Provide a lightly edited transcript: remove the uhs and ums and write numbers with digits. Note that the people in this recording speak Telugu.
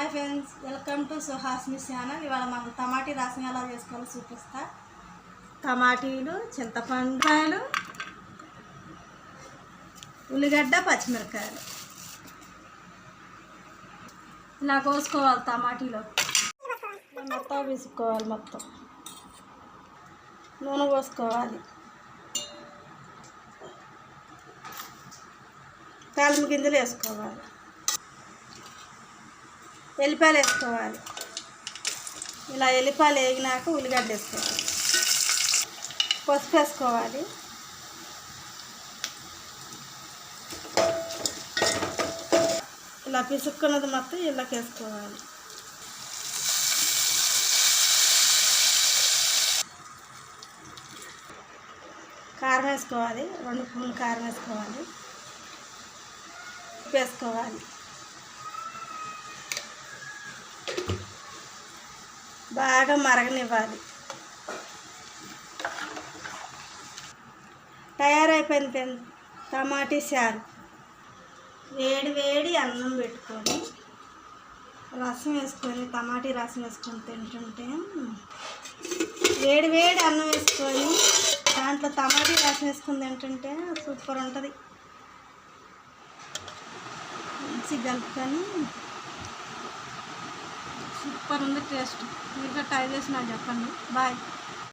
Hi friends, welcome to Suhasini channel. ఇవాళ మనం టమాటీ రసం ఎలా చేసుకోవాలో చూపిస్తా. టమాటీలు, చింతపండు, ఉల్లిగడ్డ, పచ్చిమిరపకాయలు ఇలా కోసుకోవాలి. టమాటీలో మొత్తం వేసుకోవాలి. మొత్తం నూనె పోసుకోవాలి. తాలింపు గింజలు వేసుకోవాలి. ఎల్లిపాయలు వేసుకోవాలి. ఇలా ఎల్లిపాయలు వేగినాక ఉల్లిగడ్డ వేసుకోవాలి. పసుపు వేసుకోవాలి. ఇలా పిసుక్కున్నది మొత్తం ఇళ్ళకి వేసుకోవాలి. కారం వేసుకోవాలి. 2 స్పూన్లు కారం వేసుకోవాలి. ఉప్పు వేసుకోవాలి. బాగా మరగనివ్వాలి. తయారైపోయింది టమాటీ చారు. వేడి వేడి అన్నం పెట్టుకొని రసం వేసుకొని, టమాటీ రసం వేసుకొని తింటుంటే, వేడి వేడి అన్నం వేసుకొని దాంట్లో టమాటీ రసం వేసుకొని తింటుంటే సూపర్ ఉంటుంది. మంచిగా కలుపుకొని సూపర్ ఉంది టేస్ట్. మీరు ట్రై చేసి నాకు చెప్పండి. బాయ్.